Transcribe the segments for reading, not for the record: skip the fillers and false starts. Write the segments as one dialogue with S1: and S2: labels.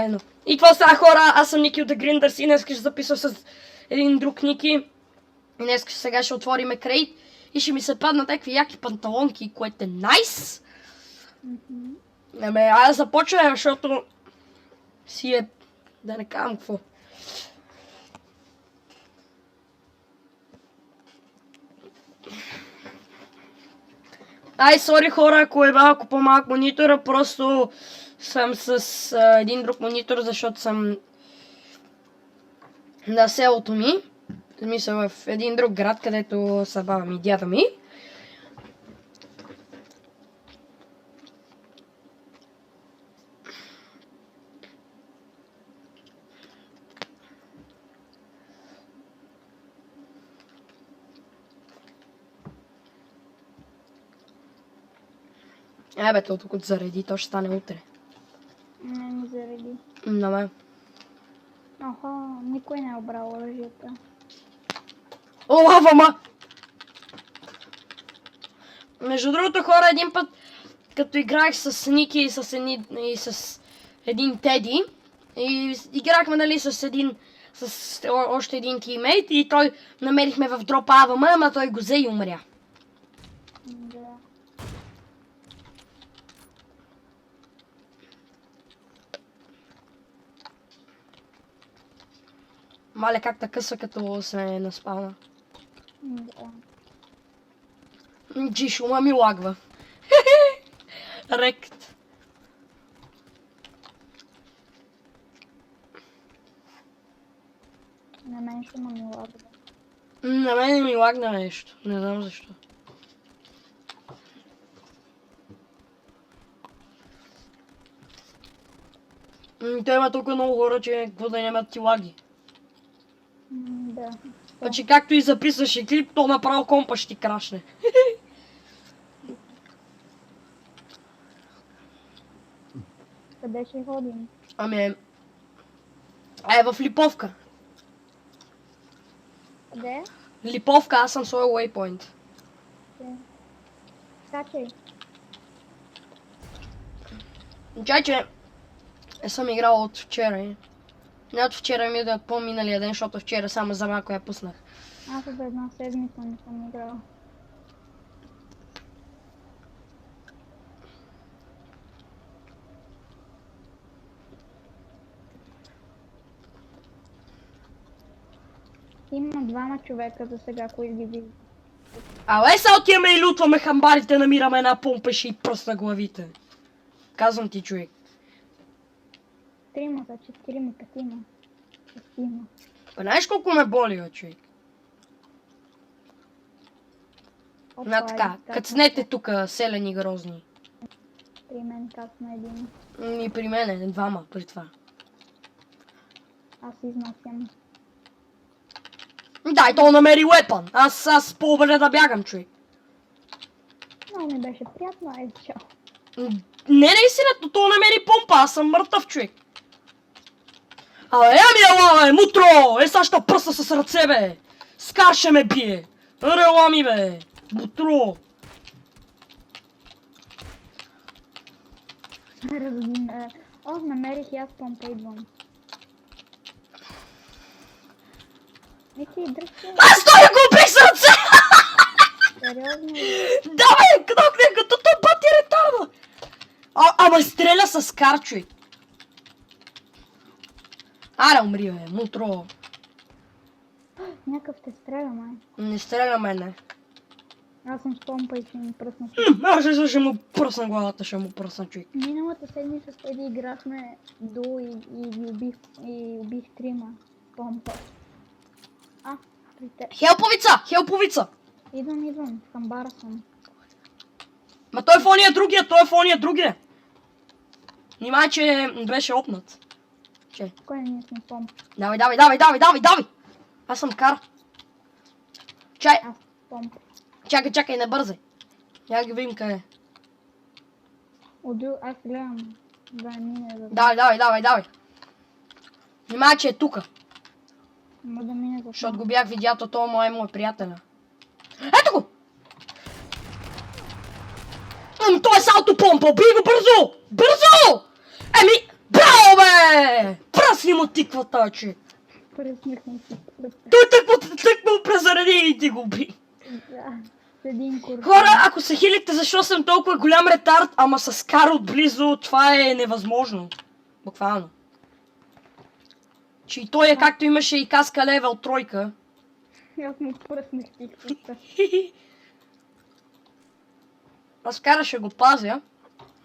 S1: заедно. И какво става, хора? Аз съм Ники от The Grinders и днес ще записвам с един друг Ники. И днес сега ще отвориме крейт и ще ми се паднат някакви яки панталонки, което е найс. Айде започваме, защото си е... да не казвам какво. Сори хора, ако е малко по-малък монитора, просто съм с един друг монитор, защото съм на селото ми. В смисъл в един друг град, където са баба ми и дядо ми. Бе, тук зареди, то ще стане утре.
S2: Не зареди.
S1: На мен.
S2: Никой не е обрал оръжията.
S1: О, лава, ма! Между другото, хора, един път, като играх с Ники и с един Теди, и играхме, нали, с още един тиммейт, и той намерихме в дропа АВМ, ама той го взе и умря.
S2: Да.
S1: Мале, как така къса, като сме на спална.
S2: Да.
S1: Джи, шума ми лагва. Рект.
S2: На мен шума ми лагва.
S1: На мен не ми лагна нещо. Не знам защо. Той има толкова много хора, че какво да нямат ти лаги.
S2: Да.
S1: Значи както и записваше клип, то направо компа ще ти крашне.
S2: Къде ще ходим?
S1: Ами в Липовка.
S2: Къде?
S1: Липовка, аз съм своя waypoint.
S2: Скачай.
S1: Чай, че не съм играл от вчера. Не от вчера ми да от по-миналия ден, защото вчера само за малко я пуснах.
S2: Аз от една седмица не съм играл. Има двама човека за сега, които ги виждат.
S1: Абе, сега отиваме и лутваме хамбарите, намираме една помпа и ще й пръсна главите. Казвам ти, човек.
S2: Трима, четирима, петима. Шестима.
S1: Знаеш колко ме боли, бе, човек? На така, кацнете тука, селени грозни.
S2: При мен кацна един.
S1: И при мене, двама при това.
S2: Аз изнасям.
S1: Дай, то намери уепън. Аз по-добре да бягам, човек.
S2: Много ми беше приятно, чао.
S1: Не, наистина, то намери помпа, аз съм мъртъв, човек. Абе, ми ела, бе, мутро! Сега ще пръсна с ръце, бе! Скар ще ме бие! Рела ми, бе! Мутро!
S2: Намерих и аз помпа, идвам. Ники, дръжте.
S1: Аз той го убих с ръце!
S2: Сериозно?
S1: Да, бе, кнокне, като той пъти ретарда! Ама стреля с кар, човек. Аре, умри, бе, мутро.
S2: Някакъв те стреля, май.
S1: Не стреля мене.
S2: Аз съм с помпа и ще ми пръсна.
S1: Аз ще му пръсна главата, ще му пръсна, човек.
S2: Миналата седмица с Теди играхме дуо и убих трима помпа. При те.
S1: Хелповица! Хелповица!
S2: Идвам, в камбара съм.
S1: Ма той в ония другия, Внимай, че беше опнат. Че?
S2: Кой не сме помпа?
S1: Давай! Аз съм кар. Чай!
S2: Аз помпа.
S1: Чакай, не бързай. Я ги видим къде.
S2: Аз гледам. Да, мине за...
S1: Давай. Внимай, че е тука.
S2: Може да мине за...
S1: Защото го бях видял, то мой приятеля. Ето го! Той е с аутопомпа, убий го бързо! Бързо! Браво, бе! го тиква този човек?
S2: Пресмехнах си.
S1: Той тъкмо презаради и ти го уби.
S2: Да, с един куршум.
S1: Хора, ако се хилите защо съм толкова голям ретард, ама с кар отблизо, това е невъзможно. Буквално. Че и той е както имаше и каска левел тройка.
S2: Аз му пръснах тиквата.
S1: Аз кара ще го пазя.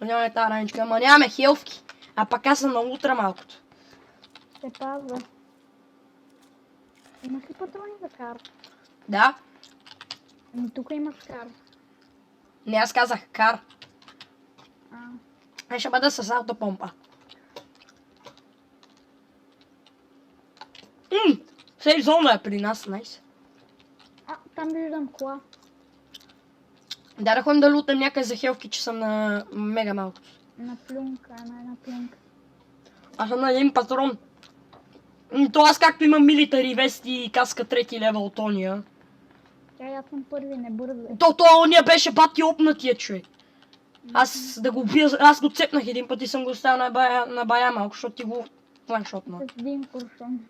S1: Нямаме тази раничка, ама нямаме хелфки. А пък аз съм на утра малкото.
S2: Се пазва. Имаш ли патрони за кар?
S1: Да?
S2: Ами тук имаш кар.
S1: Не, аз казах кар.
S2: А,
S1: Ще бъда с автопомпа. Сейф зона е при нас, найс.
S2: там виждам кола.
S1: Да, да ходим да лутам някъде за хелфки, че съм на мега малко.
S2: На плюнка, на една плюнка.
S1: Аз съм на един патрон. То аз както имам милитари вести и каска трети левел от ония.
S2: Аз съм първи, не бързай.
S1: То ония беше бати опнатия човек. Аз да го убия, аз го цепнах един път и съм го оставил на бая малко, защото ти го ваншотна.
S2: С един куршум.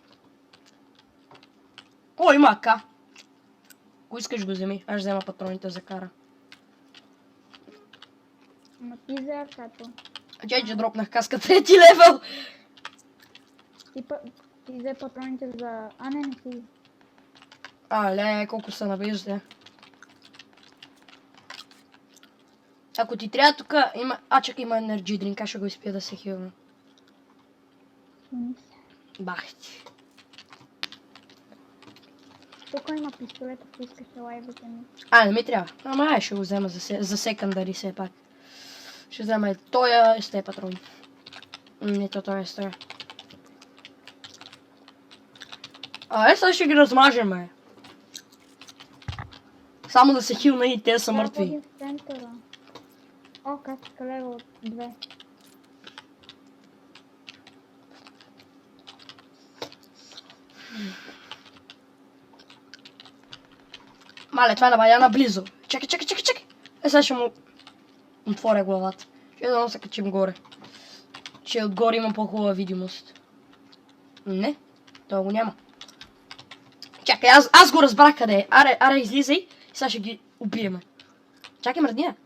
S1: О, има АК. Ако искаш го вземи, аз ще взема патроните за кара.
S2: Ама ти за акато.
S1: Че дропнах каска трети левел.
S2: Ти взе патроните за... не си.
S1: Ле, колко са навижда. Ако ти трябва тук, има... чакай, има енерджи дринк, ще го изпия да се хилна. Бах ти.
S2: Тук има пистолет, ако искаш лайвата ми.
S1: Не ми трябва. Ама ще го взема за секундари все пак. Ще взема тоя и с тези патрони. Не, то е с тоя. Сега ще ги размажем, Само да се хилна и те са мъртви.
S2: Трябва в центъра. Каска лева от 2.
S1: Мале, това е на бая наблизо. Чакай. Сега ще му отворя главата. Ще да се качим горе. Че отгоре има по-хубава видимост. Не, това го няма. Чакай, аз го разбрах къде е. Аре, излизай и сега ще ги убиеме. Чакай, мръдния.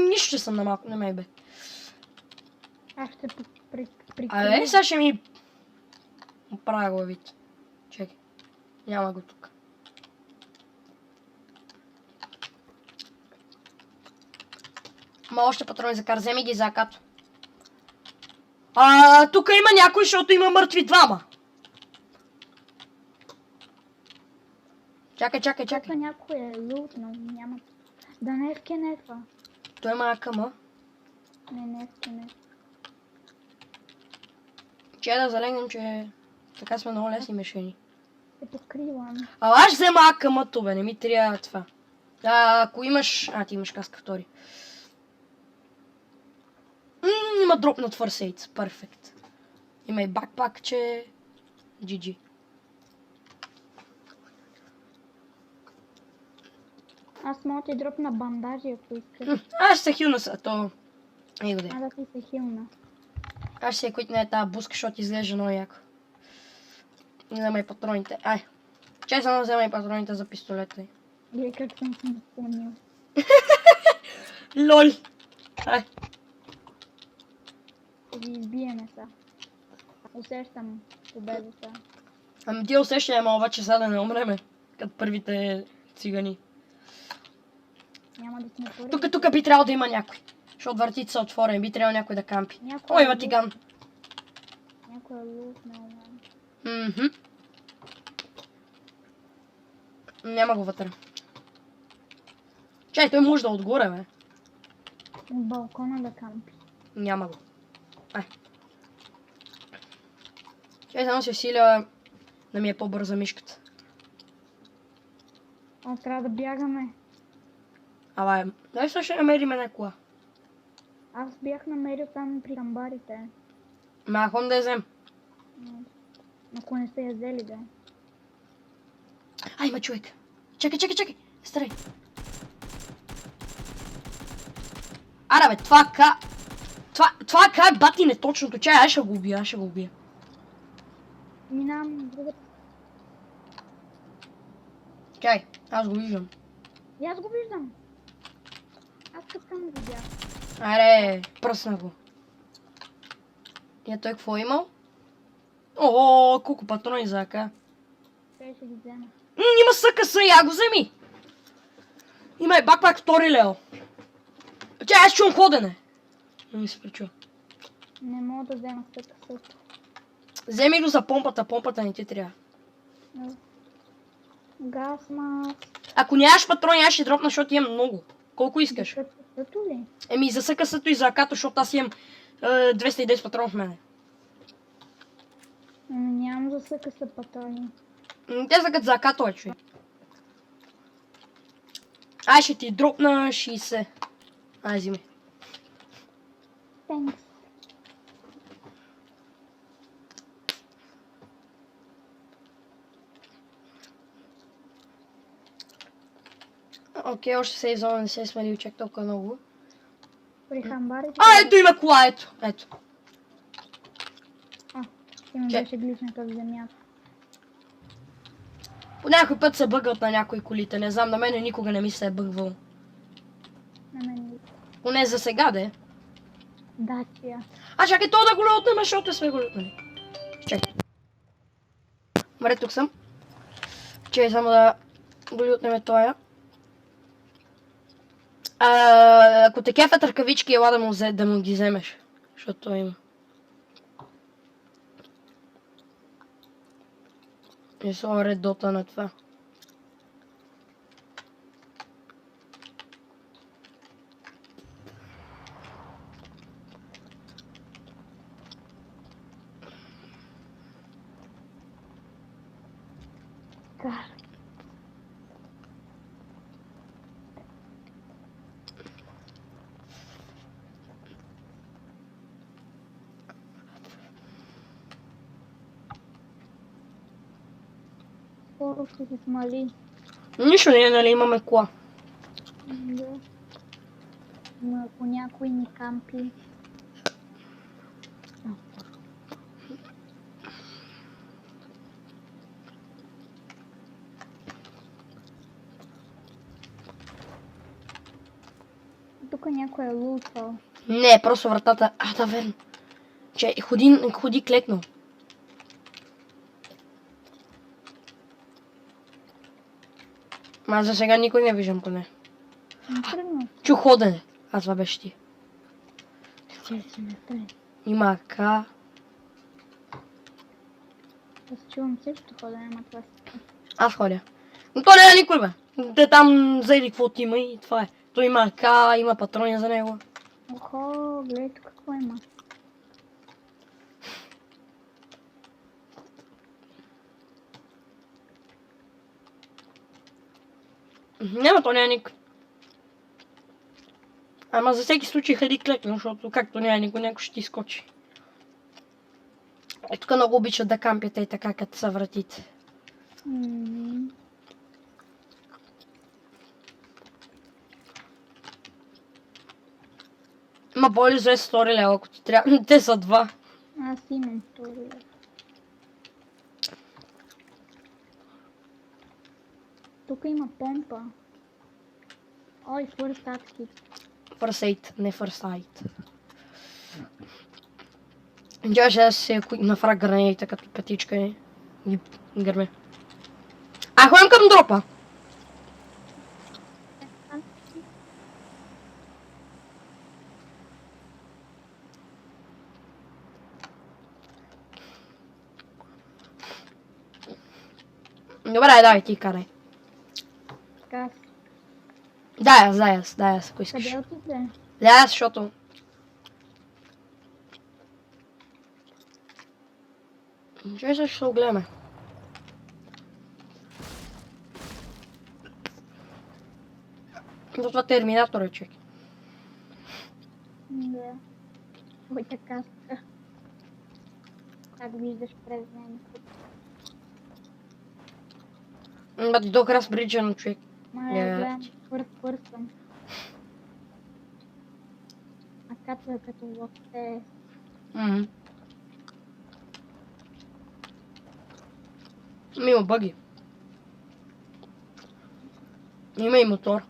S1: Нищо, че съм на малко, не ме бе.
S2: Аз ще прикрия.
S1: Сега ще ми оправя главите. Чакай, няма го тук. Ма още патрони за кар, вземи ги за акато. Тук има някой, защото има мъртви двама. Чакай.
S2: Тук някой е лутнал, няма... Да не е скенетва.
S1: Той има акама.
S2: Не е скенет.
S1: Че да залегнем, че така сме много лесни мишени.
S2: Се покривам.
S1: Аз взема акамато, бе, не ми трябва това. Ако имаш... ти имаш каска втори. Има дропнат first aid, перфект. Има и бакпак, че... GG.
S2: Аз мога ти дропна бандажи, ако искаш.
S1: Аз ще се хилна са, то... Его де.
S2: Да ти се хилна.
S1: Аз ще се квитна тази буска, защото изглежда много яко. Взема и патроните. Чай само взема и патроните за пистолета.
S2: Или как съм се напомнил.
S1: Лол.
S2: Ще ги избиеме са. Усещам победата.
S1: Ами ти усеща, ама обаче сега да не умреме. Като първите цигани.
S2: Няма да сме първи.
S1: Тук би трябвало да има някой. Защото вратите са отворени, би трябвало някой да кампи.
S2: Някой
S1: Има тиган.
S2: Някой е лутнал, ман.
S1: Няма го вътре. Чай, той може да отгоре, бе.
S2: От балкона да кампи.
S1: Няма го. Чай, само се усиля да ми е по-бърза мишката.
S2: Трябва да бягаме.
S1: Дай сега ще намерим една кола.
S2: Аз бях намерил там при камбарите.
S1: Хон да я взем.
S2: Ако не сте я взели, да.
S1: Има човек. Чакай. Старай. Бе, това ка е бати неточното. Чай, аз ще го убия.
S2: Минавам на другата.
S1: Чай, аз го виждам.
S2: И аз го виждам. Аз като съм видял.
S1: Аре, пръсна го. И той какво е имал? О, колко патрони за АК.
S2: Той ще ги взема.
S1: Има СКС, я го вземи. Има и бакпак втори лео. Чай, аз чувам ходене. Не ми се причува.
S2: Не мога да взема също.
S1: Вземи го за помпата, помпата не ти трябва.
S2: Газ мас.
S1: Ако нямаш патрони, аз ще дропна, защото имам много. Колко искаш?
S2: Като ли?
S1: Еми за СКС-то и за АК-то, защото аз имам 210 патрона в мене.
S2: Нямам за съка са патрони.
S1: Те са като за АК-то е, човек. Ай, ще ти дропна 60. Ай, взимай.
S2: Thanks.
S1: Окей, още сейф зона не се е смалил чак толкова много.
S2: При хамбарите.
S1: А, ето има кола, ето. Ето.
S2: Има
S1: Чак.
S2: беше гличната в земята.
S1: По някой път се бъгват на някои колите, не знам, на мене никога не ми се е бъгвал.
S2: На мен.
S1: Поне за сега, де.
S2: Да, тия.
S1: А, чакай, то да го лютнем, защото сме го лютнали. Чакай. Маре, тук съм. Чакай само да го лютнем тоя. Ако те кефят ръкавички, ела да му ги вземеш. Защото той има. И са редота на това.
S2: Кар. Скоро ще се смали.
S1: Нищо не е, нали, имаме кола.
S2: Да. Но ако някой ни кампи. Тук някой е лутал.
S1: Не, просто вратата. А, да, верно. Че, ходи клекнал. Ма за сега никой не виждам поне.
S2: Не тръгна.
S1: Чу ходене. А това беше ти.
S2: Че си не тръгна.
S1: Има АК.
S2: Аз чувам също ходене, ама това си.
S1: Аз ходя. Но то не е никой, бе. Те там заеди каквото има и това е. То има АК, има патрони за него.
S2: Охо, гледай тук какво има.
S1: Няма, то няма никой. Ама за всеки случай ходи клекна, защото както няма никой, някой ще ти скочи. Е, тук много обичат да кампят и така, като са вратите. Ма боли за стори лева, ако ти трябва. Те са два.
S2: Аз имам втори. Тук има помпа. Ой, first aid kit.
S1: First aid, не first aid. Чакай, ще да се нафра гранеите като петичка и ги гърме. А, ходим към дропа. Добре, давай ти карай.
S2: Газ.
S1: Дай аз, ако искаш.
S2: Къде отиде?
S1: Дай аз, защото... Чай ще се огледаме. Това терминатор е, човек.
S2: Да. Моята каска. Как виждаш през времето.
S1: Ба ти долу раз бриджа на човек.
S2: Мая, гледам, пърсвам. А като е като въобще.
S1: Има бъги. Има и мотор.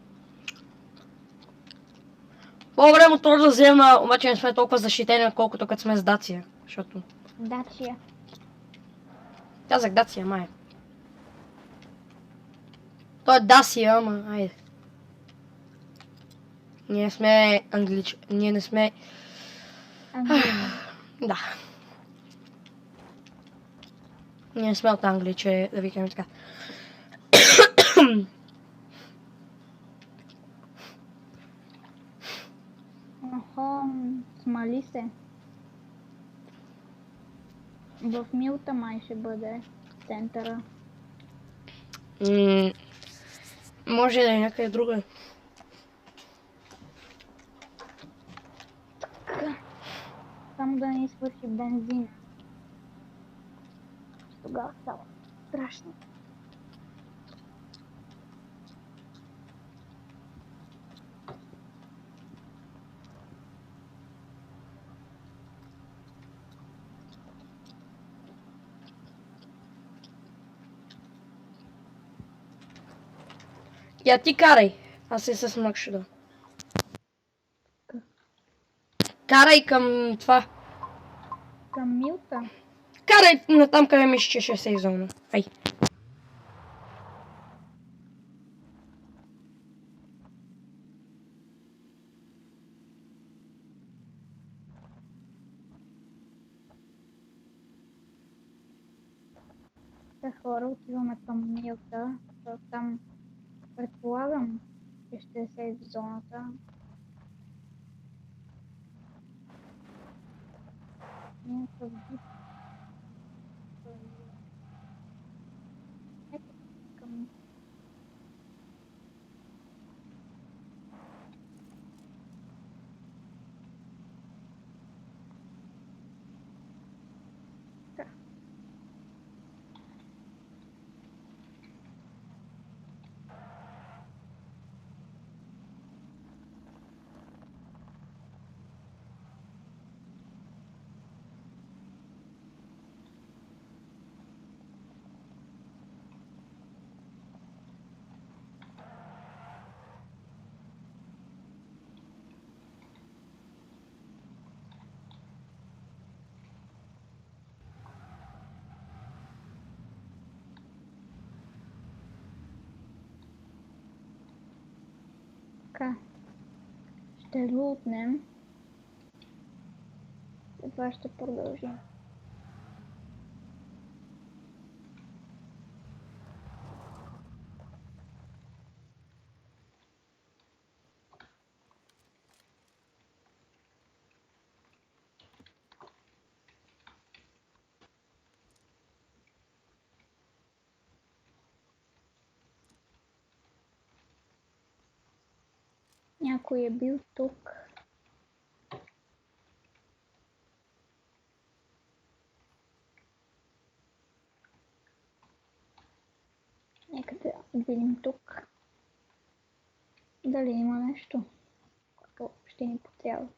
S1: По-добре мотор да взема, обаче не сме толкова защитени, колкото като сме с Дация. Защото...
S2: Дачия.
S1: Казах Дация, май. Той е Дасия, ама айде. Ние сме Ние не сме... Да. Ние не сме от Англия, че да викаме така.
S2: Охо, смали се. В Милта май ще бъде центъра.
S1: Може да е някъде друга.
S2: Само да не свърши бензина. Тогава става страшно.
S1: Я ти карай. Аз се с Макшуда. Карай към това.
S2: Към Милта.
S1: Карай на там, къде мисля, че ще се изолна. Ай.
S2: Хора, отиваме към Милта. Там предполагам, че ще се в зоната. Някакъв вид. Ето към... Така. Ще лутнем. И това ще продължим. Някой е бил тук. Нека да видим тук. Дали има нещо, което ще ни потрябва.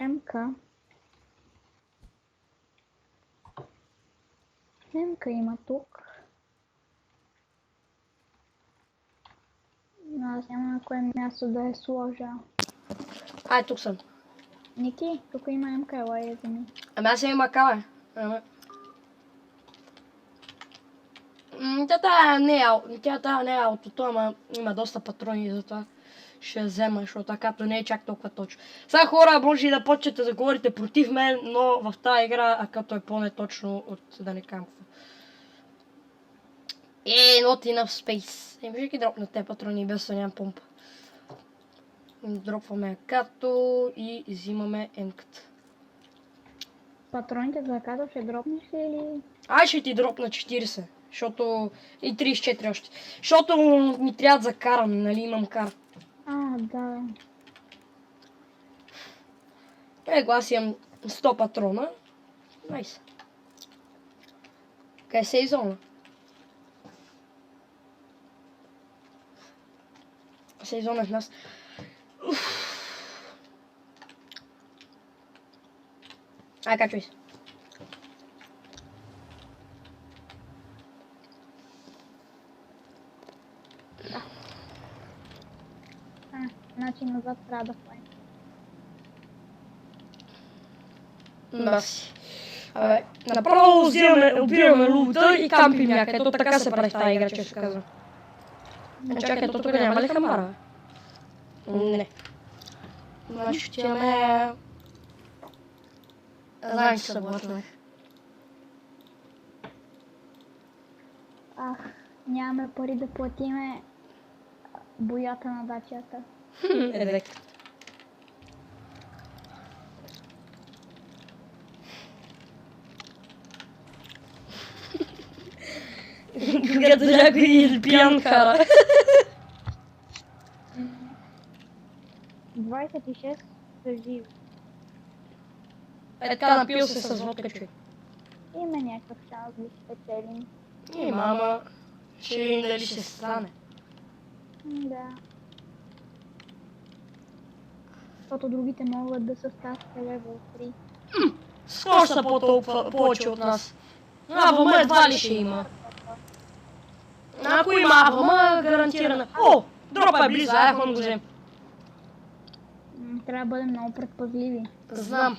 S2: МК. МК има тук. Но аз няма на кое място да я сложа.
S1: Ай, тук съм.
S2: Ники, тук има МК, елай я вземи.
S1: Ами аз имам акала. Тя не е аутото, ама има доста патрони, затова ще я взема, защото акато не е чак толкова точно. Сега хора, може и да почнете да говорите против мен, но в тази игра акато е по-неточно от да не кам. Not enough space. Може ги дропна те патрони, без да нямам помпа. Дропваме акато и взимаме емката.
S2: Патроните за акато ще дропнеш ли или?
S1: Ай, ще ти дропна 40, защото и 34 още. Защото ми трябва да закарам, нали имам кар.
S2: Да.
S1: Аз имам 100 патрона. Найс. Къде се изолна? Се изолна в нас. Ай, качвай се.
S2: Значи назад трябва да ходим.
S1: Да си. Абе, направо убиваме лута и кампим някъде. То така се прави в тази игра, често казвам. Чакай, то тук няма ли камара, бе? Не. Значи ще имаме... Знаем, че се блъснах.
S2: Нямаме пари да платиме боята на дачата.
S1: Едек. Когато някой пиян кара.
S2: 26 са живи.
S1: Е така напил се с водка, човек.
S2: Има някакъв шанс да спечелим.
S1: И мама, ще видим дали ще стане.
S2: Да. Защото другите могат да са ставка левел 3.
S1: Скоро са повече от нас. АВМ едва ли ще има. Ако има АВМ, гарантирана. О, дропа е близо, ай, хон го взем.
S2: Трябва да бъдем много предпазливи.
S1: Знам.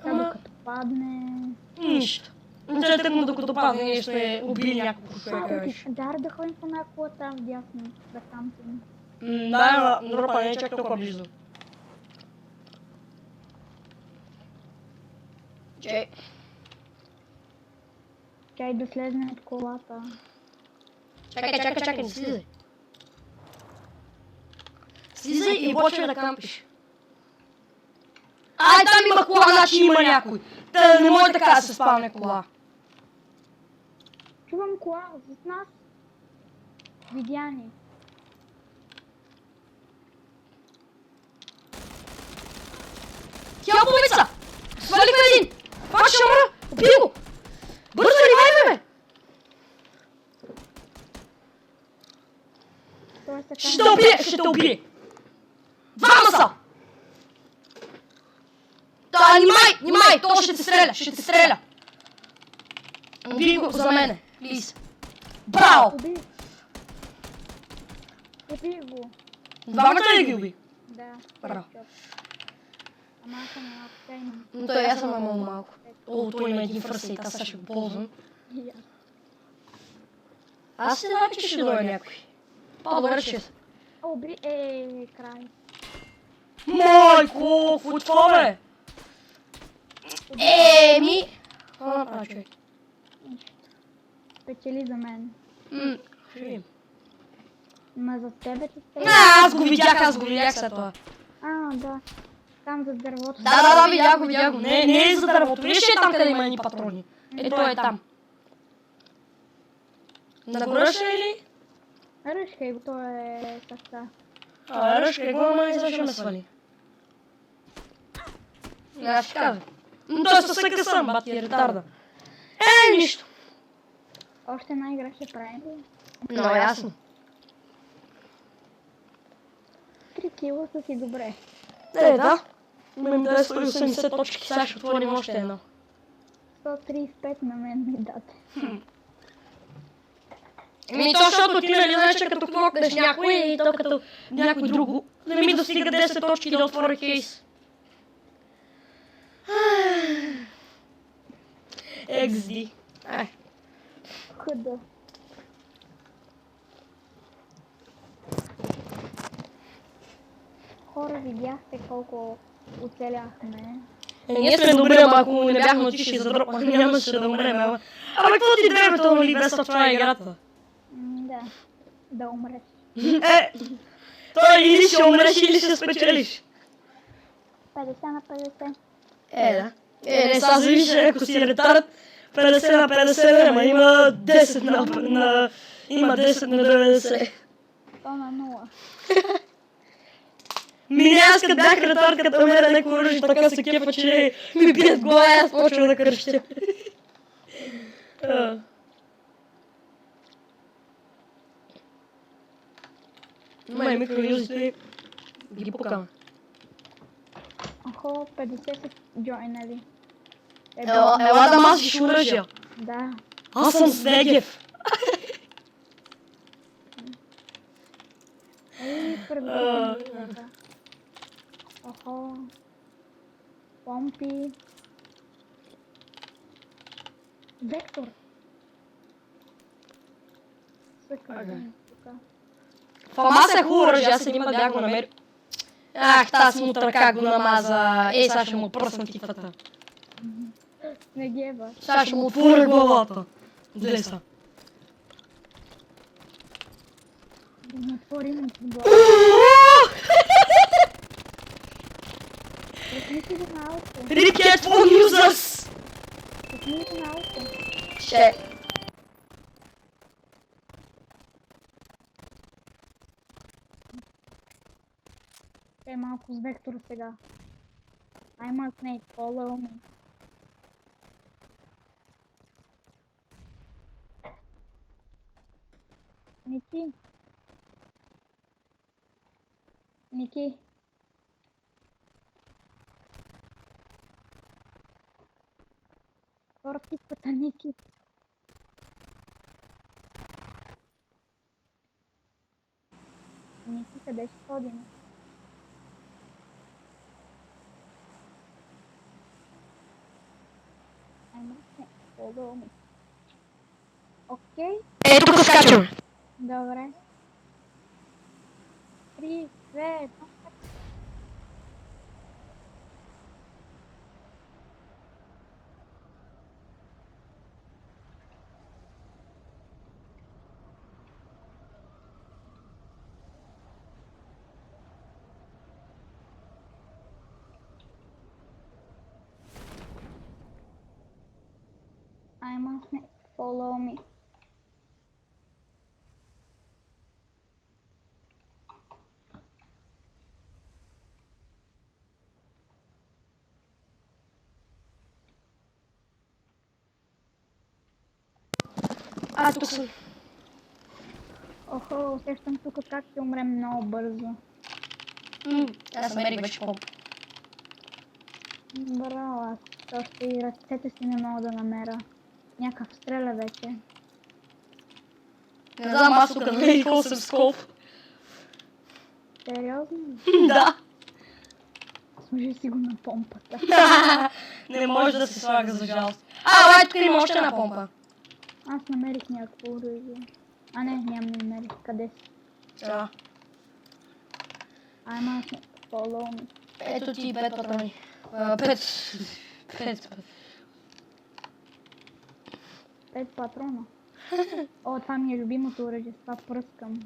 S2: Сега докато падне...
S1: Нищо. Те тъкмо докато падне, ние сме убили няколко човека вече.
S2: Дар да ходим по една кола там вдясно, да кампим.
S1: Да, дропа не е чак толкова близо.
S2: Чай да слезне от колата.
S1: Чакай, не слизай. Слизай и почвай да кампиш. Ай, там има кола, значи има някой. Та не може така да се спалне кола.
S2: Чувам кола зад нас. Видя ни.
S1: Хелповица! Свалихме един! Пак ще умра! Убий го! Бързо, ревайваме! Ще те убие! Двама са! Да, внимай! То ще те стреля! Убий го за мене, плиз. Браво!
S2: Убий го.
S1: Двамата ли ги уби?
S2: Да.
S1: Браво.
S2: Ама аз съм малко тайна.
S1: Но той аз съм много малко. О, той има един фърсейт, аз сега ще го ползвам. Аз се знам, че ще дойде някой. По-добре ще се.
S2: Обри, край.
S1: Майко, какво е това, бе? Какво направи, човек?
S2: Спечели за мен.
S1: Ще видим.
S2: Ма за тебе ти стреля.
S1: Аз го видях след това.
S2: Да. Там за дървото.
S1: Да, видях го. Не е за дървото. Виж, е там, къде има едни патрони. Той е там. Нагоре ще е ли?
S2: Ръшкай го, то е така.
S1: Ръшкай го, ама и защо ме свали? Аз ще кажа. Той се съка съм, бати е ретарда. Нищо.
S2: Още една игра ще правим.
S1: Много ясно.
S2: 3 кила са си добре.
S1: Да. Имам 280 точки, сега ще отворим още едно.
S2: 135 на мен ми дате.
S1: То, защото ти нали знаеш, че като клокнеш някой и то като някой друго, да ми достига 10 точки да отворя кейс. XD.
S2: Хъда. Хора, видяхте колко оцеляхме.
S1: Ние сме добри, ама ако не бяхме отишли за дропа, нямаше да умрем, ама... Какво ти древето, нали, без това е играта?
S2: Да умреш.
S1: Той или ще умреш, или ще спечелиш.
S2: 50 на 50.
S1: Да. Не, сега зависи, ако си ретард, 50 на 50, ама има 10 на... Има 10 на 90.
S2: 100 на 0.
S1: Не, аз като бях ретард, като намеря някой оръжие, така се кефа, че ми бият глава и аз почвам да кръщя. Май микроюзите ги покам.
S2: Охо, 50 са джойнали.
S1: Ела да мазиш оръжия.
S2: Да.
S1: Аз съм Снегев.
S2: Първата. Охо. Помпи. Вектор. Съкътен тук.
S1: Фамаса е хубаво оръжие, аз един път бях го намерил. Ах, тази смутър как го намаза. Ей, сега ще му пръсна тиквата.
S2: Снегева.
S1: Сега ще му отворя главата. Де са?
S2: Да му отворим главата. Пусни си го на ауто.
S1: Рикет for users!
S2: Пусни го на ауто.
S1: Ще.
S2: Е малко с вектора сега. I'm a snake, follow me. Ники. Ники. Тортиката, Ники. Ники, къде ще ходим? Follow me. Окей,
S1: Ето тук скачам.
S2: добре. 3, 2, 1. I'm a snake, follow me.
S1: Тук съм.
S2: Охо, усещам тук как ще умрем много бързо.
S1: Аз намерих вече помп.
S2: Браво, аз още и ръцете си не мога да намеря. Някакъв стреля вече.
S1: Не знам, аз тук намерих 8 скоп.
S2: Сериозно?
S1: Да.
S2: Сложи си го на помпата.
S1: Не може да се слага за жалост. Лай, тук има още една помпа.
S2: Аз намерих някакво оръжие. А не, нямам не намерих. Къде си?
S1: Сега.
S2: I'm a snake, follow me.
S1: Ето ти 5 патрони. 5.
S2: 5 патрона. О, това ми е любимото оръжие, с това пръскам.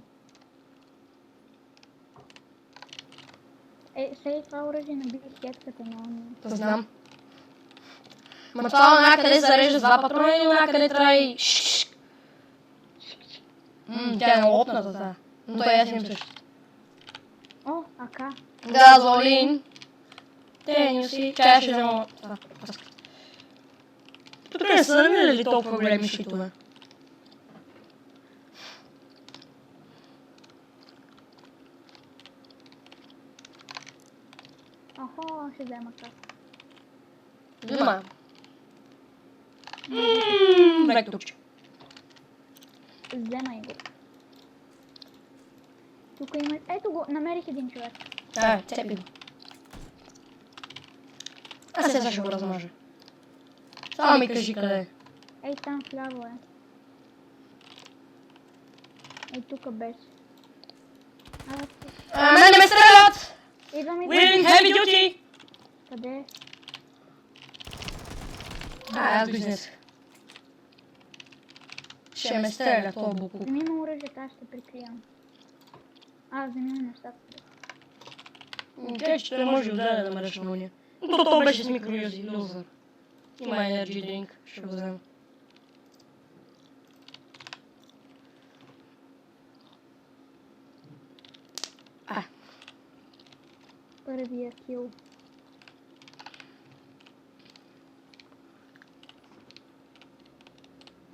S2: Сега това оръжие наби хетката на ония.
S1: Знам. Ма това някъде зарежда с 2 патрона и някъде трябва и... Тя е лопната тази. Но той аз имам също.
S2: О, ака.
S1: Газолин. Тениуси. Чая ще взема това. Тук не са намирали толкова големи щитове.
S2: Охо, ще взема как.
S1: Взема. Векторче.
S2: Вземай го. Тук има... Ето го, намерих един човек.
S1: Цепи го. Аз сега ще го размажа. Само ми кажи къде е.
S2: Ей, там вляво е. Ей, тук беше.
S1: Мене ме стрелят!
S2: Идвам.
S1: We're in heavy duty!
S2: Къде?
S1: Аз го изнесах. Ще ме стреля, това буклук.
S2: Вземи му оръжията, аз ще прикривам. Вземи му нещата.
S1: Те, че той може да ме ръчна уния. Но то беше с микроюзи, лузър. Има energy drink, ще го взема.
S2: Първия кил.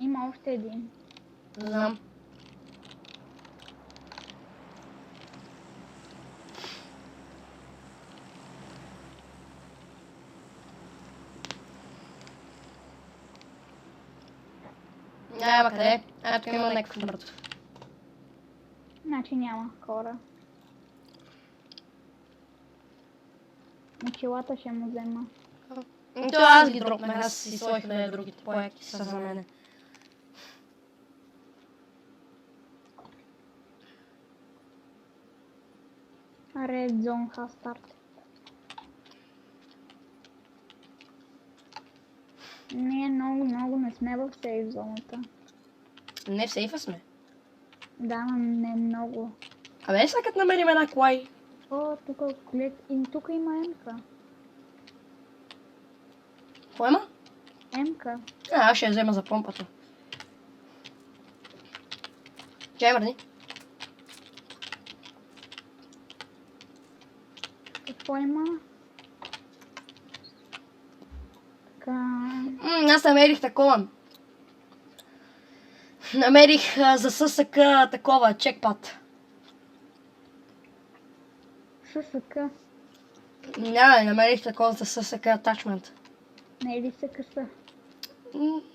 S2: Има още един.
S1: Знам. Ама къде? Тук има някакъв мъртв.
S2: Значи няма хора. Очилата ще му взема.
S1: То аз ги дропнах, аз си сложих да другите по-яки са за мене.
S2: Red Zone has started. Ние много не сме в сейф зоната.
S1: Не в сейфа сме.
S2: Да, но не много.
S1: Абе, сега като намерим една колай.
S2: О, тук глед... И тук има емка.
S1: Кой има?
S2: Емка.
S1: Аз ще я взема за помпата. Чай, мърни.
S2: Какво има? Така...
S1: Аз намерих такова. Намерих за ССК такова, чекпад.
S2: ССК.
S1: Не, намерих такова за ССК атачмент.
S2: Не е ли се къса?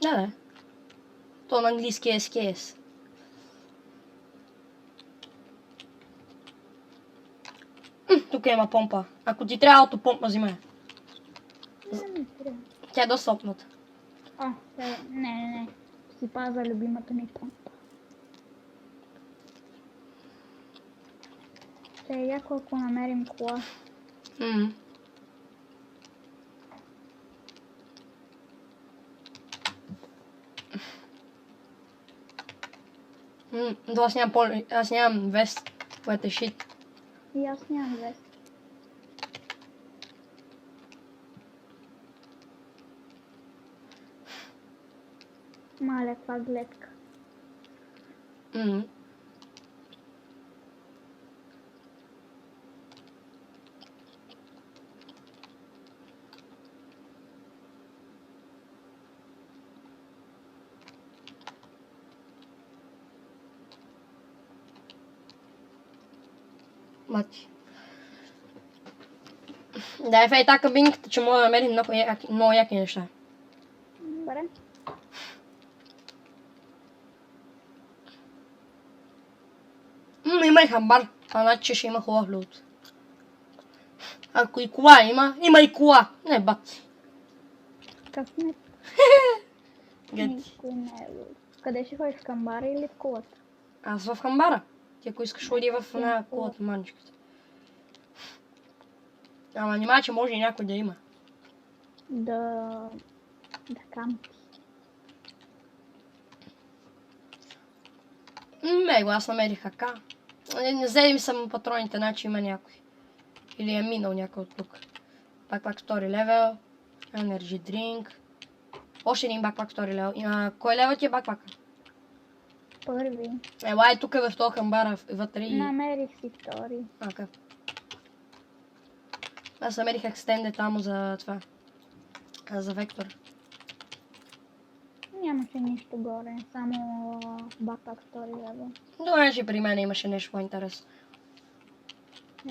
S1: Не. То на английски е SKS. Тук има помпа. Ако ти трябва автопомпа, взимай.
S2: Не трябва.
S1: Тя е доста опната.
S2: Не. Си паза любимата ми помпа. Ще е яко ако намерим кола.
S1: Но аз нямам вест, което е шит.
S2: И аз нямам вест. Мале, каква гледка.
S1: Мати. Да, е така кабинката, че мога да намерим много яки неща.
S2: Добре.
S1: Има и хамбар, значи ще има хубав лут. Ако и кола има и кола. Не, бат.
S2: Късмет.
S1: Гети.
S2: Никой не е луд. Къде ще ходиш, в камбара или в колата?
S1: Аз в хамбара. Ти ако искаш ходи в една колата маничката. Ама внимай, че може и някой да има.
S2: Да кампи.
S1: Него, аз намерих АК. Не взели ми съм патроните, значи има някой. Или е минал някой от тук. Бакпак втори левел. Energy drink. Още един бакпак втори левел. Кой левел ти е бакпака?
S2: Първи.
S1: Елай тук в този хамбара вътре и...
S2: Намерих си втори.
S1: Ака. Аз намерих екстенде там за това. За вектор.
S2: Нямаше нищо горе, само бакпак втори левел.
S1: Добре, че при мен имаше нещо по-интересно.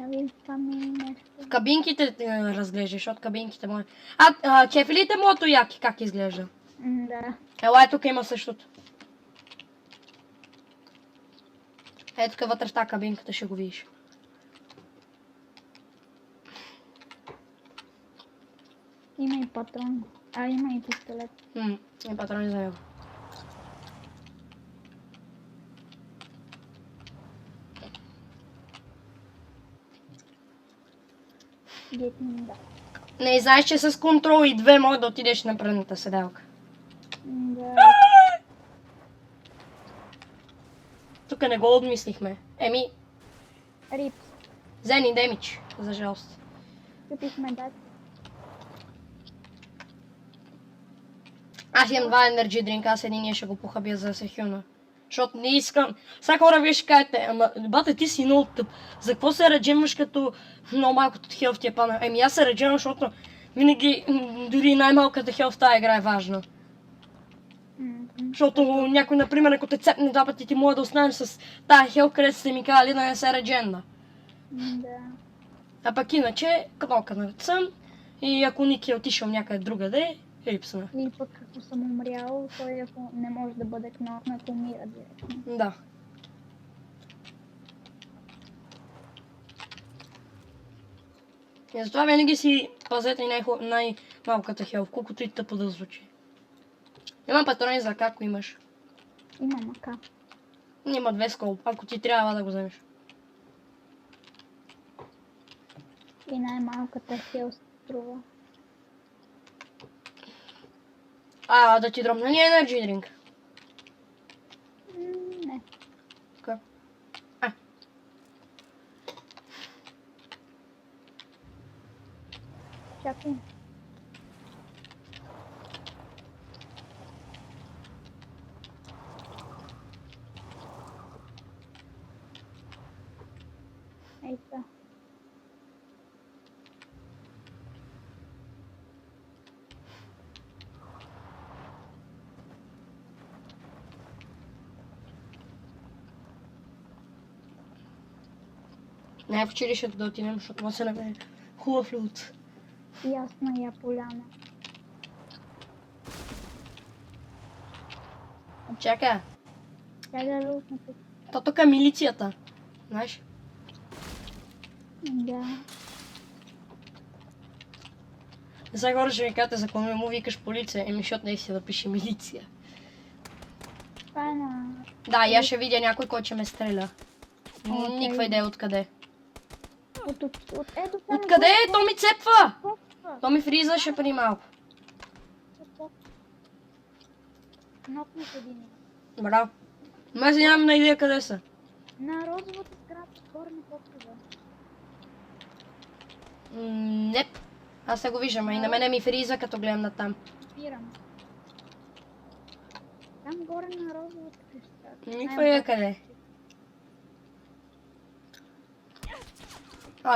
S2: Я ви там е нещо.
S1: Кабинките разглеждаш, защото кабинките мои... кефилите мото яки, как изглежда?
S2: Да.
S1: Елай, тук има същото. Ето тук вътре в тази кабинката ще го видиш.
S2: Има и патрон. Има и пистолет.
S1: И патрони за него.
S2: Да.
S1: Не, знаеш, че с контрол и 2 може да отидеш на предната седалка.
S2: Да.
S1: Тук не го обмислихме.
S2: Рипс.
S1: Зени демидж, за жалост.
S2: Купихме дат.
S1: Аз имам 2 енерджи дринка, аз единия ще го похабя за Сехюна. Защото не искам... Сега хора вие ще кажете, ама бате ти си много тъп. За какво се раджемаш като много малкото хелф ти е пана? Аз се раджемам, защото винаги дори най-малката хелф в тази игра е важна. Защото някой, например, ако те цепне два пъти, ти може да останеш с тази хелф, където сте ми казали да не се радженда.
S2: Да.
S1: А пък иначе, кнопка на съм и ако Ники е отишъл някъде другаде, Елипсна.
S2: Или пък ако съм умрял, той ако не може да бъде кнопнат, умира директно.
S1: Да. И затова винаги си пазете най-малката хелф, колкото и тъпо да звучи. Има патрони за ако имаш.
S2: Има мака.
S1: Има 2 скоп, ако ти трябва да го вземеш.
S2: И най-малката хел струва.
S1: Да ти дропна ли Energy Drink?
S2: Не.
S1: Така.
S2: Чакай. Ей така.
S1: Не, в училището да отидем, защото това се направи хубав лут.
S2: Ясна я поляна.
S1: Чакай,
S2: Тя да лутна тук.
S1: то тук е милицията. Знаеш?
S2: Да.
S1: Не сега хора ще ми кажете, за какво не му викаш полиция, защото не си да пише милиция.
S2: Това е на...
S1: Да, и аз ще видя някой, който ще ме стреля.
S2: Окей.
S1: Никаква идея откъде.
S2: Ето това
S1: Откъде? То ми цепва!
S2: Копва.
S1: То ми фризваше преди малко.
S2: Нокнат един.
S1: Браво. Аз нямам на идея къде са.
S2: На розовата сграда, горе на покрива.
S1: Не. Аз се го виждам, а и на мене ми фриза, като гледам на там.
S2: Спирам. Там горе на розовата кръща.
S1: Никаква идея къде.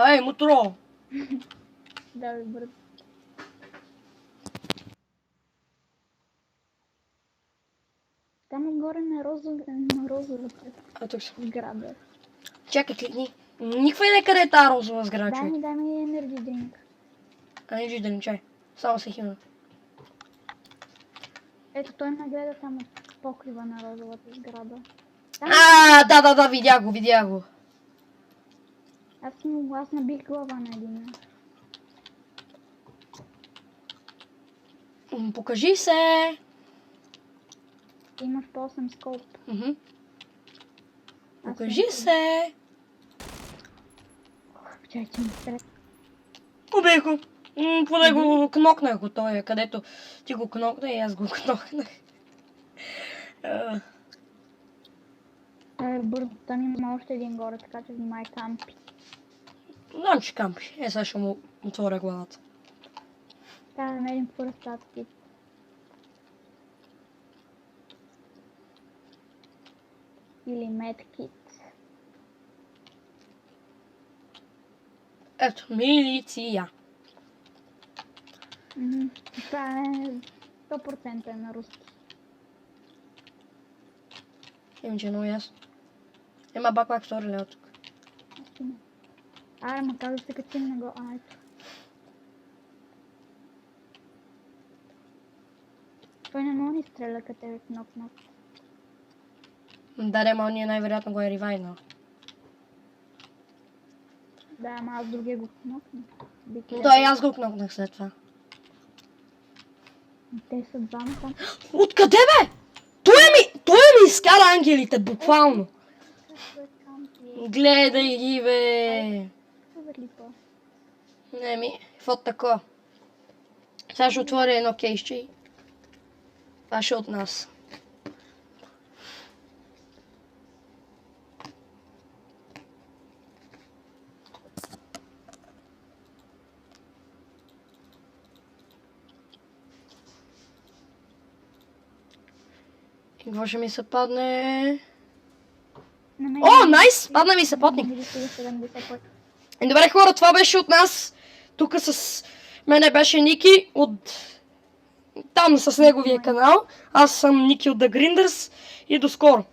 S1: Ей, мутро!
S2: Да, бе, брат. Там горе на розовата
S1: Тук са.
S2: сграда.
S1: Чакай, кликни. Никаква идея къде е тази розова сграда,
S2: Дай
S1: човек.
S2: ми енерджи дринк.
S1: Не вижда ни чай. Само се хина.
S2: Ето той ме гледа там от покрива на розовата сграда. Там
S1: Да, видя го.
S2: аз набих глава на един.
S1: Покажи се.
S2: Имаш по 8 скоп.
S1: Покажи се.
S2: Чай, че ми стрет.
S1: Убей го. Поне го кнокнах го той, където ти го кнокна и аз го кнокнах.
S2: Бързо, там има още един горе, така че внимай кампи.
S1: Знам, че кампи. Сега ще му отворя главата.
S2: Трябва да намерим first kit. Или medkit.
S1: Ето, милиция.
S2: Това е 100% на руски.
S1: Иначе много ясно. Има баклак втори лева тук.
S2: Аре, ма как да се качим на го? Ето. Той не може ни стреля, като е нок-нок.
S1: Да, ма ние най-вероятно го е ревайнал.
S2: Да, ама аз другия го нокна.
S1: Да, и аз го кнокнах след това.
S2: Те са двама там.
S1: Откъде бе? Той ми изкара ангелите, буквално. Гледай ги бе. Не ми, какво тако? Сега ще отворя едно кейсче и това ще е от нас. И какво ще ми се падне? О, найс! Падна ми се потник. Добре хора, това беше от нас. Тук с мене беше Ники от там с неговия канал. Аз съм Ники от The Grinders и до скоро.